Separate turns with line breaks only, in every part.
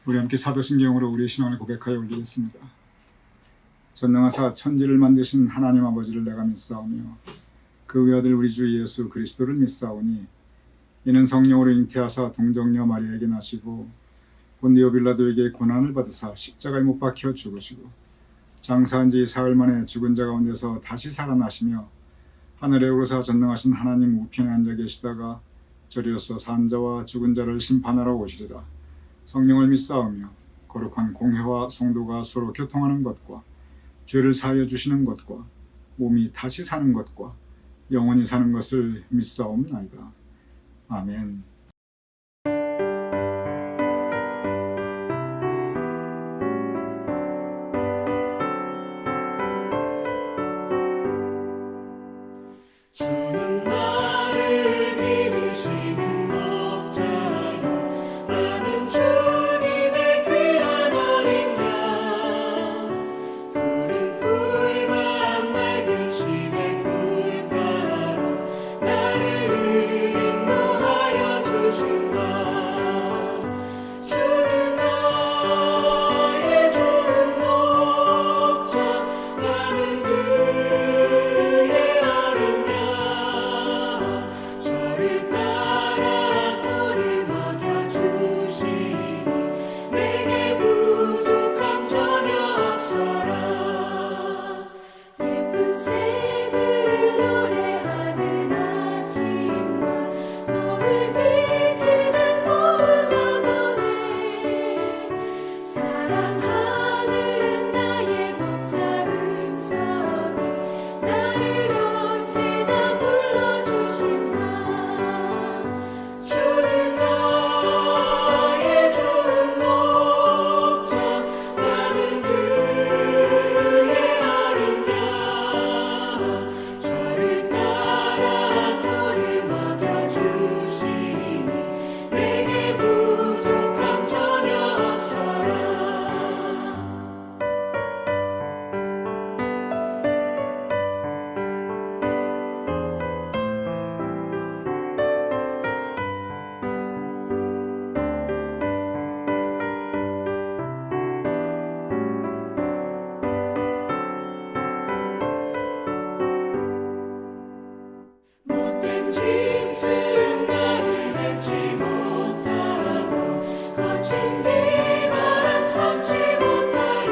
우리 함께 사도신경으로 우리의 신앙을 고백하여 올리겠습니다. 전능하사 천지를 만드신 하나님 아버지를 내가 믿사오며 그 외아들 우리 주 예수 그리스도를 믿사오니 이는 성령으로 잉태하사 동정녀 마리아에게 나시고 본디오 빌라도에게 고난을 받으사 십자가에 못 박혀 죽으시고 장사한 지 사흘 만에 죽은 자 가운데서 다시 살아나시며 하늘에 오르사 전능하신 하나님 우편에 앉아 계시다가 저리로서 산 자와 죽은 자를 심판하러 오시리라. 성령을 믿사오며 거룩한 공회와 성도가 서로 교통하는 것과 죄를 사하여 주시는 것과 몸이 다시 사는 것과 영원히 사는 것을 믿사옵나이다. 아멘.
주는 나를 기르시는 목자요 나는 주님의 귀한 어린 양 푸른 풀만 맑은 시냇 물가로 나를 인도하여 주신다. 주는 나의 좋은 목자 나는 그의 어린 저를 따라 꼴을 먹여주시니 내게 부족함 전혀 없어라. 예쁜 새들 노래하는 아침과 너를 비키는 고운 영혼에 사랑하는 나의 목자 음성이 나를 언제나 불러주신다. 주는 나의 좋은 목자 나는 그의 어린 양 저를 따라 꼴을 먹여주시니 내게 부족함 전혀 없어라. 못된 짐승 나를 맺지 못하고 거친 비바람 삼지 못하리.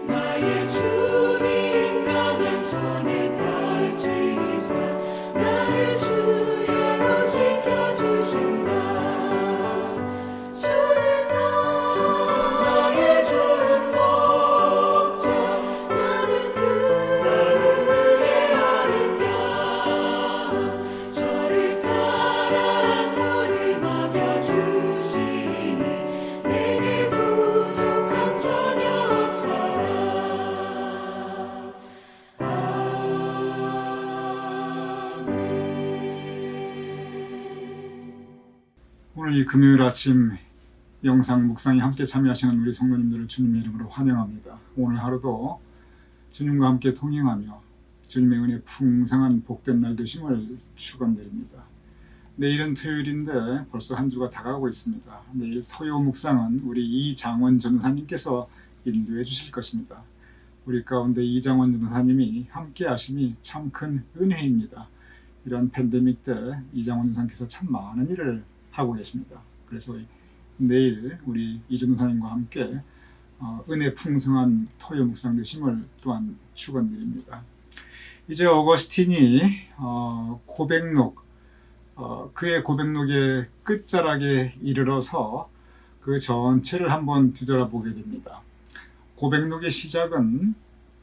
나의 주님 가면 손을 펼치사 나를 주야로 지켜주신다. 주는 나의 좋은 목자 나는 그의 어린 저를 따라 꼴을 먹여주시니 내게 부족함 전혀 없어라. 아멘.
오늘 이 금요일 아침 영상 묵상에 함께 참여하시는 우리 성도님들을 주님의 이름으로 환영합니다. 오늘 하루도 주님과 함께 동행하며 주님의 은혜 풍성한 복된 날 되심을 축원드립니다. 내일은 토요일인데 벌써 한 주가 다가오고 있습니다. 내일 토요 묵상은 우리 이장원 전도사님께서 인도해 주실 것입니다. 우리 가운데 이장원 전도사님이 함께 하심이 참 큰 은혜입니다. 이런 팬데믹 때 이장원 전도사님께서 참 많은 일을 하고 계십니다. 그래서 내일 우리 이 전도사님과 함께 은혜 풍성한 토요 묵상 되심을 또한 축원드립니다. 이제 어거스틴이 고백록 그의 고백록의 끝자락에 이르러서 그 전체를 한번 뒤돌아보게 됩니다. 고백록의 시작은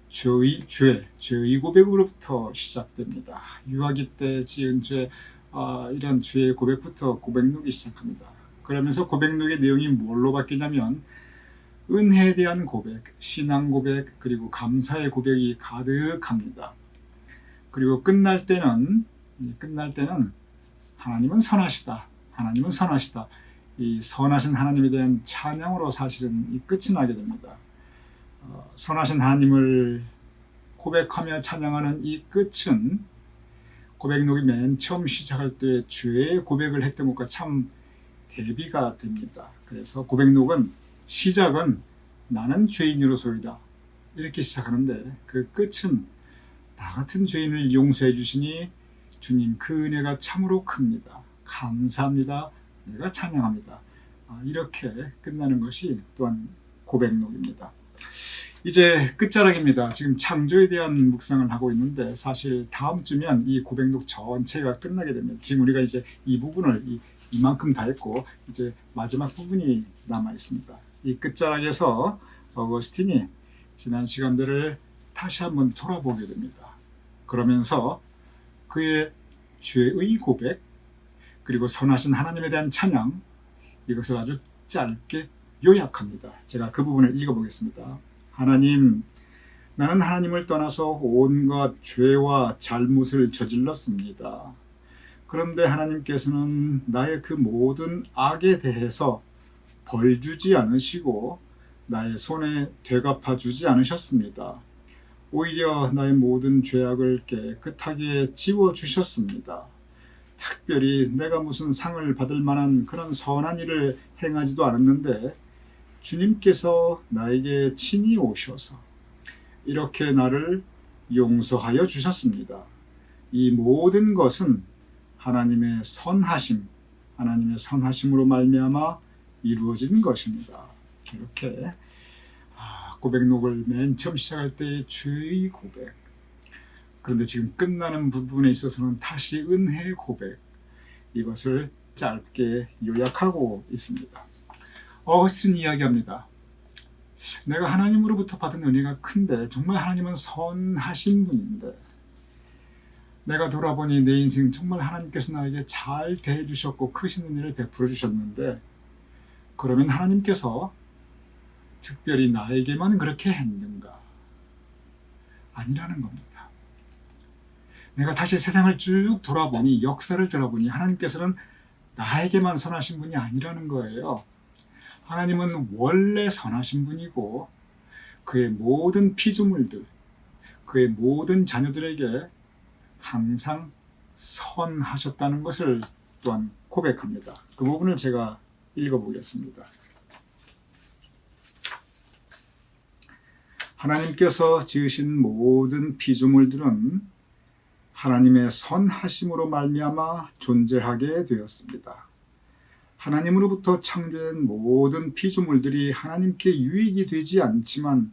죄의 고백으로부터 시작됩니다. 유아기 때 지은 죄, 이런 죄의 고백부터 고백록이 시작합니다. 그러면서 고백록의 내용이 뭘로 바뀌냐면 은혜에 대한 고백, 신앙 고백, 그리고 감사의 고백이 가득합니다. 그리고 끝날 때는 하나님은 선하시다. 이 선하신 하나님에 대한 찬양으로 사실은 이 끝이 나게 됩니다. 선하신 하나님을 고백하며 찬양하는 이 끝은 고백록이 맨 처음 시작할 때 죄의 고백을 했던 것과 참 대비가 됩니다. 그래서 고백록은 시작은 나는 죄인으로소이다 이렇게 시작하는데 그 끝은 나 같은 죄인을 용서해 주시니 주님 그 은혜가 참으로 큽니다. 감사합니다. 내가 찬양합니다. 이렇게 끝나는 것이 또한 고백록입니다. 이제 끝자락입니다. 지금 창조에 대한 묵상을 하고 있는데 사실 다음 주면 이 고백록 전체가 끝나게 됩니다. 지금 우리가 이제 이 부분을 이만큼 다 했고 이제 마지막 부분이 남아 있습니다. 이 끝자락에서 어거스틴이 지난 시간들을 다시 한번 돌아보게 됩니다. 그러면서 그의 죄의 고백 그리고 선하신 하나님에 대한 찬양 이것을 아주 짧게 요약합니다. 제가 그 부분을 읽어보겠습니다. 하나님, 나는 하나님을 떠나서 온갖 죄와 잘못을 저질렀습니다. 그런데 하나님께서는 나의 그 모든 악에 대해서 벌 주지 않으시고 나의 손에 되갚아 주지 않으셨습니다. 오히려 나의 모든 죄악을 깨끗하게 지워 주셨습니다. 특별히 내가 무슨 상을 받을 만한 그런 선한 일을 행하지도 않았는데 주님께서 나에게 친히 오셔서 이렇게 나를 용서하여 주셨습니다. 이 모든 것은 하나님의 선하심으로 말미암아 이루어진 것입니다. 이렇게 고백록을 맨 처음 시작할 때의 죄의 고백, 그런데 지금 끝나는 부분에 있어서는 다시 은혜의 고백, 이것을 짧게 요약하고 있습니다. 어거스틴 이야기합니다. 내가 하나님으로부터 받은 은혜가 큰데 정말 하나님은 선하신 분인데 내가 돌아보니 내 인생 정말 하나님께서 나에게 잘 대해주셨고 크신 은혜를 베풀어 주셨는데 그러면 하나님께서 특별히 나에게만 그렇게 했는가? 아니라는 겁니다. 내가 다시 세상을 쭉 돌아보니 역사를 돌아보니 하나님께서는 나에게만 선하신 분이 아니라는 거예요. 하나님은 원래 선하신 분이고 그의 모든 피조물들, 그의 모든 자녀들에게 항상 선하셨다는 것을 또한 고백합니다. 그 부분을 제가 읽어보겠습니다. 하나님께서 지으신 모든 피조물들은 하나님의 선하심으로 말미암아 존재하게 되었습니다. 하나님으로부터 창조된 모든 피조물들이 하나님께 유익이 되지 않지만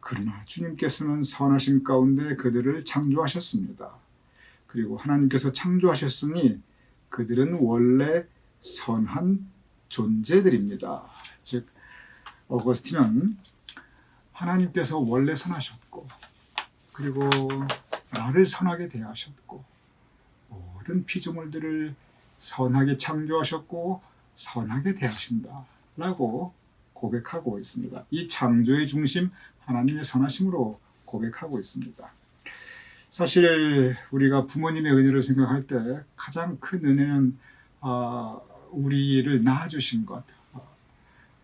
그러나 주님께서는 선하심 가운데 그들을 창조하셨습니다. 그리고 하나님께서 창조하셨으니 그들은 원래 선한 존재들입니다. 즉 어거스틴은 하나님께서 원래 선하셨고 그리고 나를 선하게 대하셨고 모든 피조물들을 선하게 창조하셨고 선하게 대하신다 라고 고백하고 있습니다. 이 창조의 중심 하나님의 선하심으로 고백하고 있습니다. 사실 우리가 부모님의 은혜를 생각할 때 가장 큰 은혜는 우리를 낳아주신 것,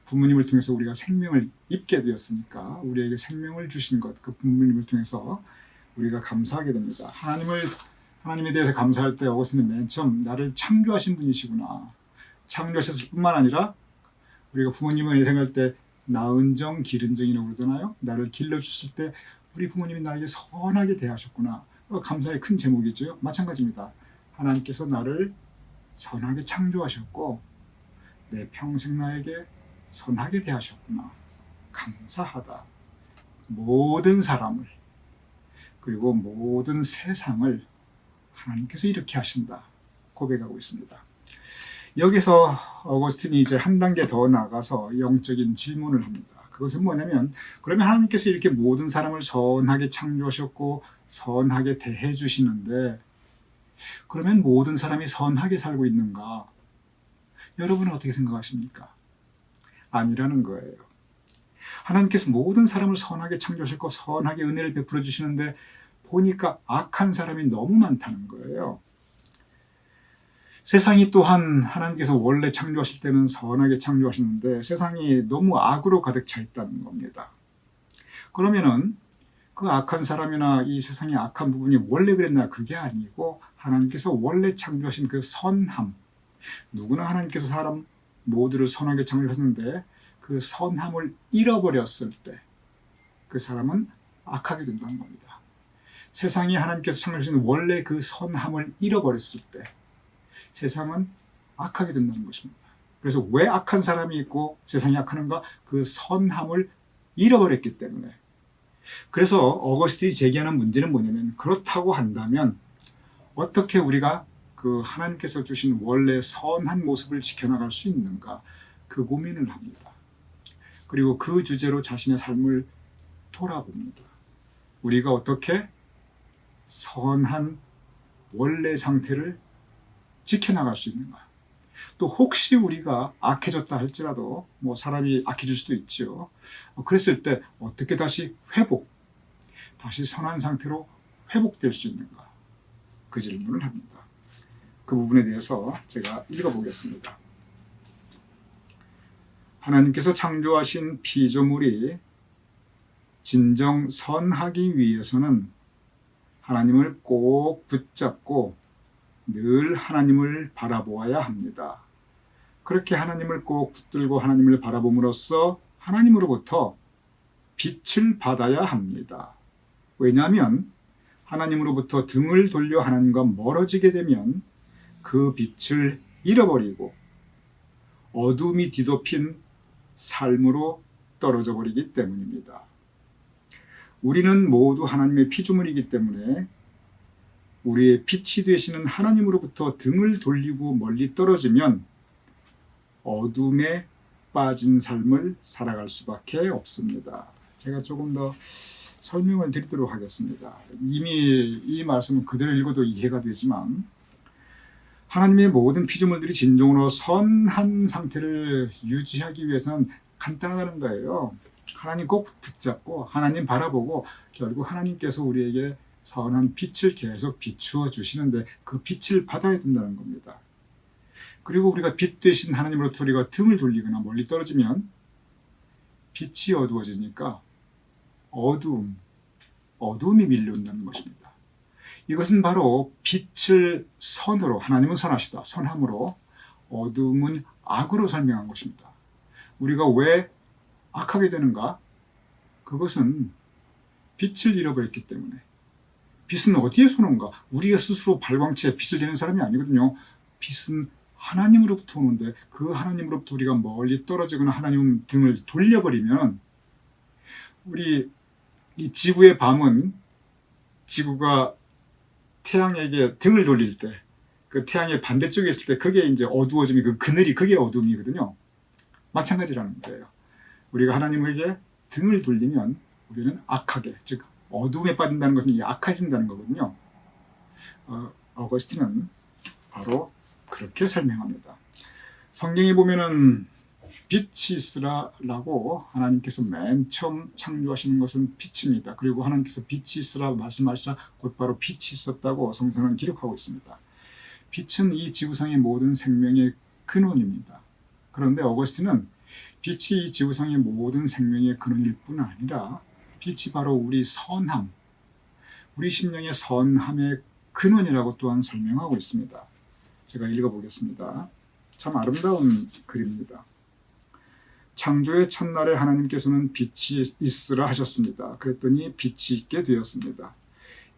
부모님을 통해서 우리가 생명을 입게 되었으니까 우리에게 생명을 주신 것, 그 부모님을 통해서 우리가 감사하게 됩니다. 하나님에 대해서 감사할 때 어거스틴은 맨 처음 나를 창조하신 분이시구나, 창조하셨을 뿐만 아니라 우리가 부모님을 생각할 때 낳은정 기른정이라고 그러잖아요. 나를 길러주실 때 우리 부모님이 나에게 선하게 대하셨구나, 감사의 큰 제목이죠. 마찬가지입니다. 하나님께서 나를 선하게 창조하셨고 내 평생 나에게 선하게 대하셨구나, 감사하다. 모든 사람을 그리고 모든 세상을 하나님께서 이렇게 하신다 고백하고 있습니다. 여기서 어거스틴이 이제 한 단계 더 나가서 영적인 질문을 합니다. 그것은 뭐냐면 그러면 하나님께서 이렇게 모든 사람을 선하게 창조하셨고 선하게 대해 주시는데 그러면 모든 사람이 선하게 살고 있는가? 여러분은 어떻게 생각하십니까? 아니라는 거예요. 하나님께서 모든 사람을 선하게 창조하셨고 선하게 은혜를 베풀어 주시는데 보니까 악한 사람이 너무 많다는 거예요. 세상이 또한 하나님께서 원래 창조하실 때는 선하게 창조하셨는데 세상이 너무 악으로 가득 차 있다는 겁니다. 그러면은 그 악한 사람이나 이 세상의 악한 부분이 원래 그랬나? 그게 아니고 하나님께서 원래 창조하신 그 선함, 누구나 하나님께서 사람 모두를 선하게 창조했는데 그 선함을 잃어버렸을 때 그 사람은 악하게 된다는 겁니다. 세상이 하나님께서 창조하신 원래 그 선함을 잃어버렸을 때 세상은 악하게 된다는 것입니다. 그래서 왜 악한 사람이 있고 세상이 악하는가? 그 선함을 잃어버렸기 때문에. 그래서 어거스틴이 제기하는 문제는 뭐냐면, 그렇다고 한다면 어떻게 우리가 그 하나님께서 주신 원래 선한 모습을 지켜나갈 수 있는가? 그 고민을 합니다. 그리고 그 주제로 자신의 삶을 돌아봅니다. 우리가 어떻게 선한 원래 상태를 지켜나갈 수 있는가? 또 혹시 우리가 악해졌다 할지라도, 뭐 사람이 악해질 수도 있죠. 그랬을 때 어떻게 다시 다시 선한 상태로 회복될 수 있는가? 그 질문을 합니다. 그 부분에 대해서 제가 읽어보겠습니다. 하나님께서 창조하신 피조물이 진정 선하기 위해서는 하나님을 꼭 붙잡고 늘 하나님을 바라보아야 합니다. 그렇게 하나님을 꼭 붙들고 하나님을 바라봄으로써 하나님으로부터 빛을 받아야 합니다. 왜냐하면 하나님으로부터 등을 돌려 하나님과 멀어지게 되면 그 빛을 잃어버리고 어둠이 뒤덮인 삶으로 떨어져 버리기 때문입니다. 우리는 모두 하나님의 피조물이기 때문에 우리의 빛이 되시는 하나님으로부터 등을 돌리고 멀리 떨어지면 어둠에 빠진 삶을 살아갈 수밖에 없습니다. 제가 조금 더 설명을 드리도록 하겠습니다. 이미 이 말씀은 그대로 읽어도 이해가 되지만, 하나님의 모든 피조물들이 진정으로 선한 상태를 유지하기 위해서는 간단하다는 거예요. 하나님 꼭 붙잡고 하나님 바라보고 결국 하나님께서 우리에게 선한 빛을 계속 비추어 주시는데 그 빛을 받아야 된다는 겁니다. 그리고 우리가 빛 되신 하나님으로부터 우리가 등을 돌리거나 멀리 떨어지면 빛이 어두워지니까 어두움이 밀려온다는 것입니다. 이것은 바로 빛을 선으로, 하나님은 선하시다, 선함으로, 어둠은 악으로 설명한 것입니다. 우리가 왜 악하게 되는가? 그것은 빛을 잃어버렸기 때문에. 빛은 어디에서 오는가? 우리가 스스로 발광체에 빛을 내는 사람이 아니거든요. 빛은 하나님으로부터 오는데 그 하나님으로부터 우리가 멀리 떨어지거나 하나님 등을 돌려버리면, 우리 이 지구의 밤은 지구가 태양에게 등을 돌릴 때, 그 태양의 반대쪽에 있을 때 그게 이제 어두워짐이, 그 그늘이, 그게 어둠이거든요. 마찬가지라는 거예요. 우리가 하나님에게 등을 돌리면 우리는 악하게, 즉 어둠에 빠진다는 것은 악해진다는 거거든요. 어거스틴은 바로 그렇게 설명합니다. 성경에 보면은 빛이 있으라라고 하나님께서 맨 처음 창조하시는 것은 빛입니다. 그리고 하나님께서 빛이 있으라 말씀하시자 곧바로 빛이 있었다고 성경은 기록하고 있습니다. 빛은 이 지구상의 모든 생명의 근원입니다. 그런데 어거스틴은 빛이 이 지구상의 모든 생명의 근원일 뿐 아니라 빛이 바로 우리 선함, 우리 심령의 선함의 근원이라고 또한 설명하고 있습니다. 제가 읽어보겠습니다. 참 아름다운 글입니다. 창조의 첫날에 하나님께서는 빛이 있으라 하셨습니다. 그랬더니 빛이 있게 되었습니다.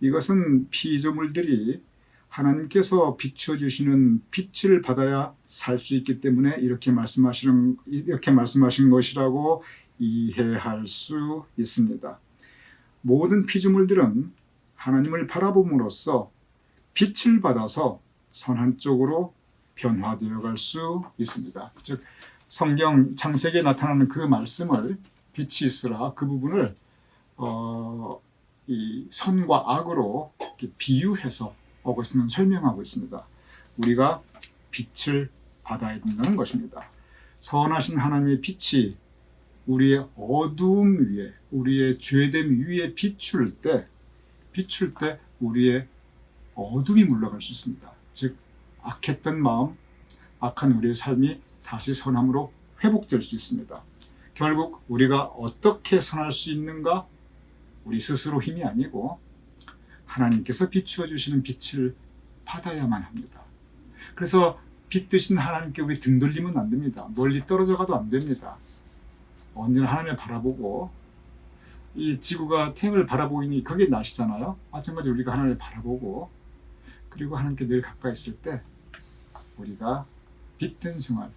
이것은 피조물들이 하나님께서 비추어 주시는 빛을 받아야 살 수 있기 때문에 이렇게 말씀하신 것이라고 이해할 수 있습니다. 모든 피조물들은 하나님을 바라봄으로써 빛을 받아서 선한 쪽으로 변화되어 갈 수 있습니다. 즉 성경 창세기에 나타나는 그 말씀을, 빛이 있으라, 그 부분을 이 선과 악으로 비유해서 어거스틴은 설명하고 있습니다. 우리가 빛을 받아야 된다는 것입니다. 선하신 하나님의 빛이 우리의 어두움 위에, 우리의 죄됨 위에 비출 때 우리의 어둠이 물러갈 수 있습니다. 즉 악했던 마음, 악한 우리의 삶이 다시 선함으로 회복될 수 있습니다. 결국 우리가 어떻게 선할 수 있는가? 우리 스스로 힘이 아니고 하나님께서 비추어 주시는 빛을 받아야만 합니다. 그래서 빛 되신 하나님께 우리 등 돌리면 안 됩니다. 멀리 떨어져 가도 안 됩니다. 언제나 하나님을 바라보고, 이 지구가 태양을 바라보니 그게 낮이잖아요. 마찬가지로 우리가 하나님을 바라보고, 그리고 하나님께 늘 가까이 있을 때 우리가 빛된 생활,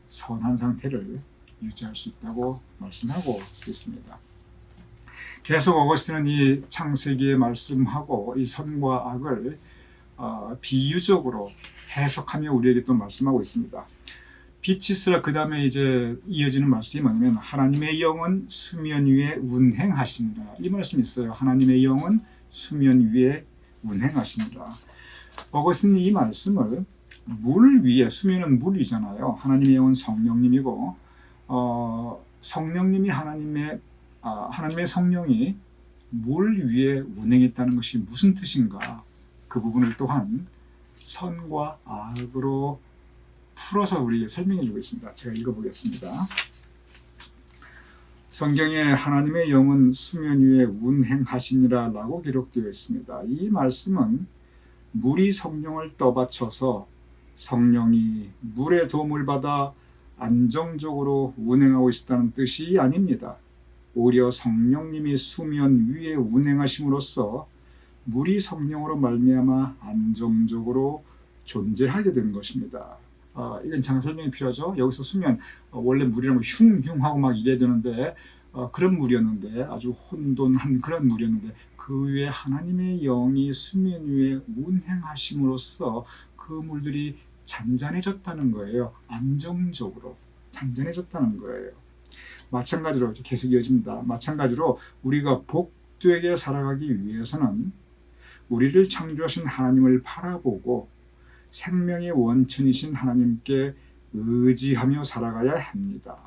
선한 상태를 유지할 수 있다고 말씀하고 있습니다. 계속 어거스틴은 이 창세기의 말씀하고 이 선과 악을 비유적으로 해석하며 우리에게 또 말씀하고 있습니다. 빛이 있으라 그 다음에 이제 이어지는 말씀이 뭐냐면 하나님의 영은 수면 위에 운행하시니라. 이 말씀이 있어요. 하나님의 영은 수면 위에 운행하시니라. 어거스틴이 이 말씀을 물 위에, 수면은 물이잖아요. 하나님의 영은 성령님이고 성령님이 하나님의 성령이 물 위에 운행했다는 것이 무슨 뜻인가? 그 부분을 또한 선과 악으로 풀어서 우리에게 설명해 주고 있습니다. 제가 읽어보겠습니다. 성경에 하나님의 영은 수면 위에 운행하시니라 라고 기록되어 있습니다. 이 말씀은 물이 성령을 떠받쳐서 성령이 물의 도움을 받아 안정적으로 운행하고 있다는 뜻이 아닙니다. 오히려 성령님이 수면 위에 운행하심으로써 물이 성령으로 말미암아 안정적으로 존재하게 된 것입니다. 이건 잠깐 설명이 필요하죠. 여기서 수면, 원래 물이라면 흉흉하고 막 이래야 되는데 그런 물이었는데, 아주 혼돈한 그런 물이었는데, 그 위에 하나님의 영이 수면 위에 운행하심으로써 그 물들이 잔잔해졌다는 거예요. 안정적으로 잔잔해졌다는 거예요. 마찬가지로 계속 이어집니다. 마찬가지로 우리가 복되게 살아가기 위해서는 우리를 창조하신 하나님을 바라보고 생명의 원천이신 하나님께 의지하며 살아가야 합니다.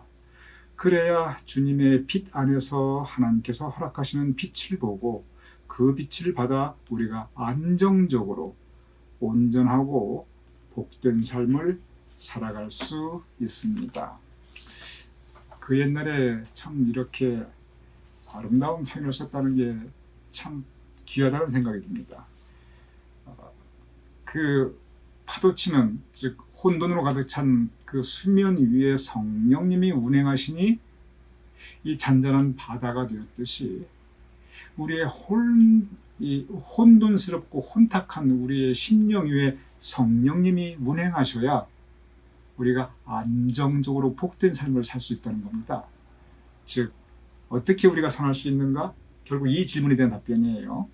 그래야 주님의 빛 안에서 하나님께서 허락하시는 빛을 보고 그 빛을 받아 우리가 안정적으로 온전하고 복된 삶을 살아갈 수 있습니다. 그 옛날에 참 이렇게 아름다운 표현을 썼다는 게 참 귀하다는 생각이 듭니다. 그 파도치는, 즉 혼돈으로 가득 찬 그 수면 위에 성령님이 운행하시니 이 잔잔한 바다가 되었듯이 우리의 혼돈스럽고 혼탁한 우리의 심령 위에 성령님이 운행하셔야 우리가 안정적으로 복된 삶을 살 수 있다는 겁니다. 즉 어떻게 우리가 선할 수 있는가? 결국 이 질문에 대한 답변이에요.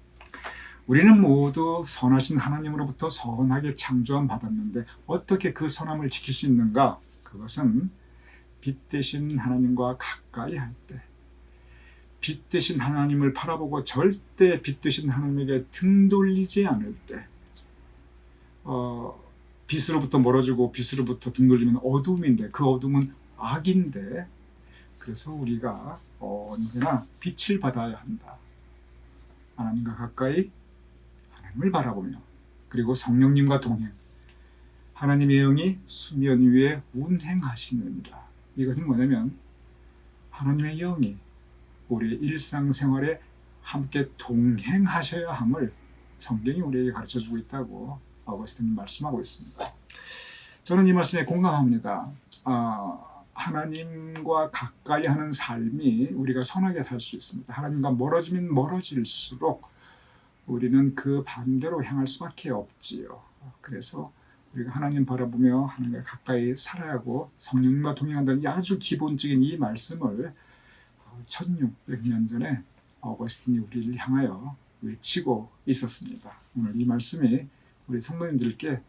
우리는 모두 선하신 하나님으로부터 선하게 창조함 받았는데 어떻게 그 선함을 지킬 수 있는가? 그것은 빛 되신 하나님과 가까이 할 때, 빛 되신 하나님을 바라보고 절대 빛 되신 하나님에게 등 돌리지 않을 때, 빛으로부터 멀어지고 빛으로부터 등 돌리면 어둠인데 그 어둠은 악인데, 그래서 우리가 언제나 빛을 받아야 한다. 하나님과 가까이 하나님을 바라보며, 그리고 성령님과 동행, 하나님의 영이 수면 위에 운행하시느니라. 이것은 뭐냐면 하나님의 영이 우리의 일상생활에 함께 동행하셔야 함을 성경이 우리에게 가르쳐주고 있다고 어거스틴이 말씀하고 있습니다. 저는 이 말씀에 공감합니다. 하나님과 가까이 하는 삶이 우리가 선하게 살 수 있습니다. 하나님과 멀어지면 멀어질수록 우리는 그 반대로 향할 수밖에 없지요. 그래서 우리가 하나님 바라보며 하나님과 가까이 살아야 하고 성령님과 동행한다는 아주 기본적인 이 말씀을 1600년 전에 어거스틴이 우리를 향하여 외치고 있었습니다. 오늘 이 말씀이 우리 성도님들께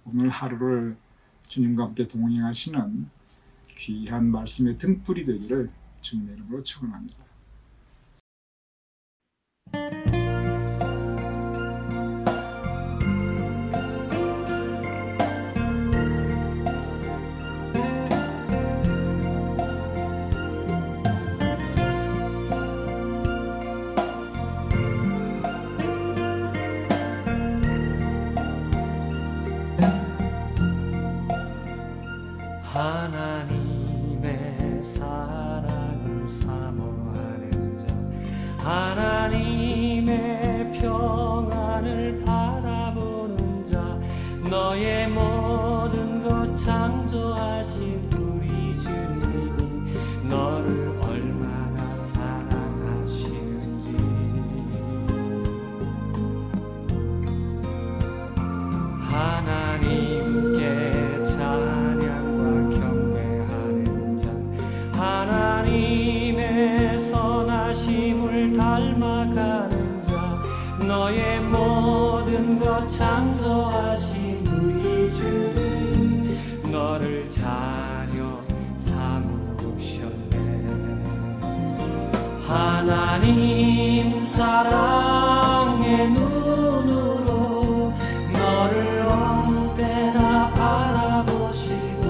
오늘 하루를 주님과 함께 동행하시는 귀한 말씀의 등불이 되기를 주님의 이름으로 축원합니다.
하나님의 사랑을 사모하는
창조하신 우리 주님 너를 자녀 삼으셨네. 하나님 사랑의 눈으로 너를 어느 때나 바라보시고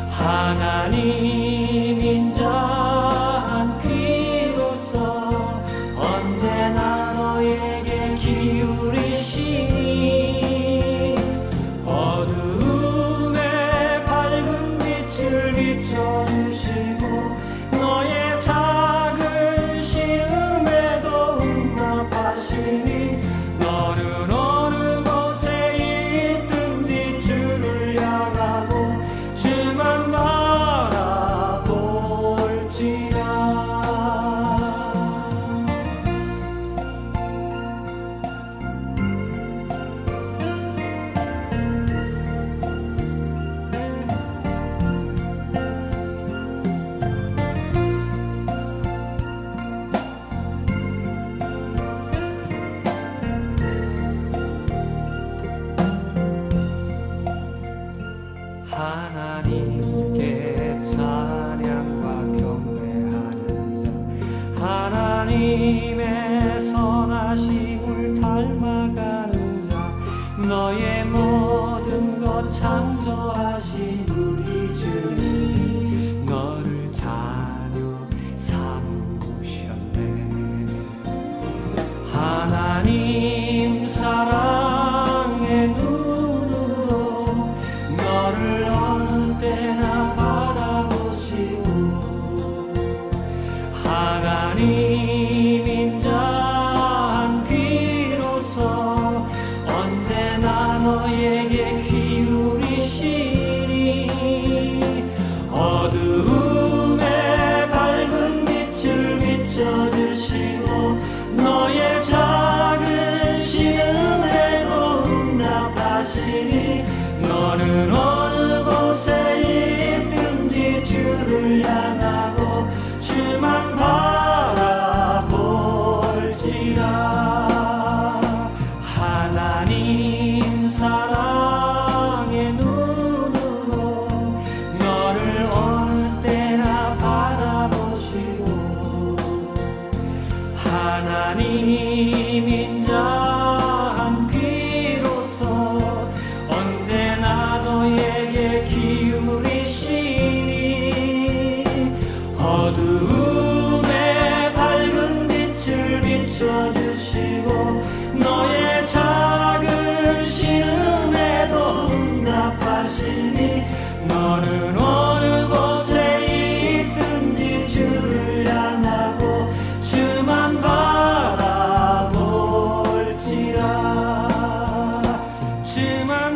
하나님 인자한 귀로서 언제나 너에게 기울이시니 어두움에 밝은 빛을 비춰주시고 너의 작은 시음에도 응답하시니 너는 어느 곳에 있든지 주를 향하고 주만 바라볼지라. 하나님께 찬양과 경배하는 자 하나님의 선하심을 닮아가는 자 너의 모든 것 창조하신 우리 주님 너를 자녀 삼으셨네. 하나님 사랑의 눈으로 너를 어느 때나 바라보시고 하나님 인자한 귀로서 언제나 너에게 기울이시니 어두움에 밝은 빛을 비춰주시고 너의 작은 시음에도 응답하시니 너는 어느 곳에 있든지 주를 향하고 주만 바라볼지라. 하나님 사랑의 눈으로 너를 어느 때나 바라보시고 하나님 인자한 귀로서 언제나 너에게 기울이시니 어두움에 밝은 빛을 비춰주시고 너의 작은 시음에도 응답하시니 너는 어느 곳에 있든지 주를 향하고 주만 바라볼지라. 주만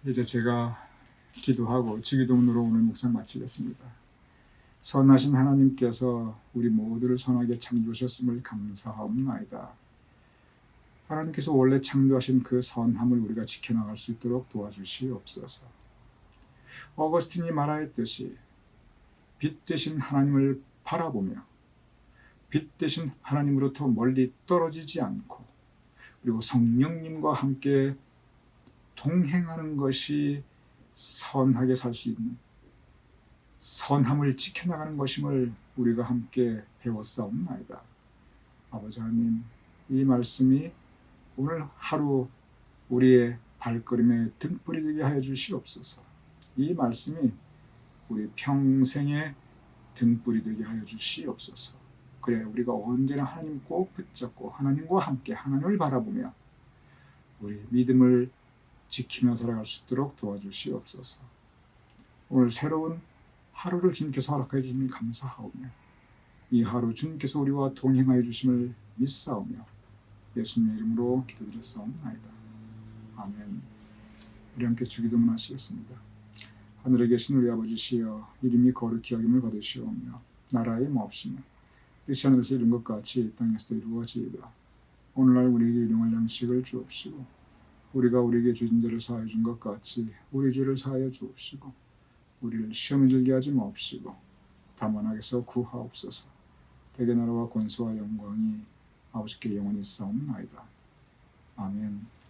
이제 제가 기도하고 주기도문으로 오늘 묵상 마치겠습니다. 선하신 하나님께서 우리 모두를 선하게 창조하셨음을 감사하옵나이다. 하나님께서 원래 창조하신 그 선함을 우리가 지켜나갈 수 있도록 도와주시옵소서. 어거스틴이 말하였듯이 빛 되신 하나님을 바라보며 빛 되신 하나님으로부터 멀리 떨어지지 않고 그리고 성령님과 함께 동행하는 것이 선하게 살 수 있는 선함을 지켜나가는 것임을 우리가 함께 배웠사옵나이다. 아버지 하나님, 이 말씀이 오늘 하루 우리의 발걸음에 등불이 되게 하여 주시옵소서. 이 말씀이 우리 평생의 등불이 되게 하여 주시옵소서. 그래 우리가 언제나 하나님 꼭 붙잡고 하나님과 함께 하나님을 바라보며 우리 믿음을 지키며 살아갈 수 있도록 도와주시옵소서. 오늘 새로운 하루를 주님께서 허락하여 주시니 감사하오며 이 하루 주님께서 우리와 동행하여 주심을 믿사오며 예수님의 이름으로 기도드렸사옵나이다. 아멘. 우리 함께 주기도문 하시겠습니다. 하늘에 계신 우리 아버지시여, 이름이 거룩히 여김을 받으시오며 나라의 마옵시며 뜻이 하늘에서 이룬 것 같이 이 땅에서도 이루어지이다. 오늘날 우리에게 일용할 양식을 주옵시고 우리가 우리에게 주진 죄를 사하여 준 것 같이 우리 죄를 사하여 주옵시고 우리를 시험에 들게 하지 마옵시고 다만 악에서 구하옵소서. 대개 나라와 권세와 영광이 아버지께 영원히 있사옵나이다. 아멘.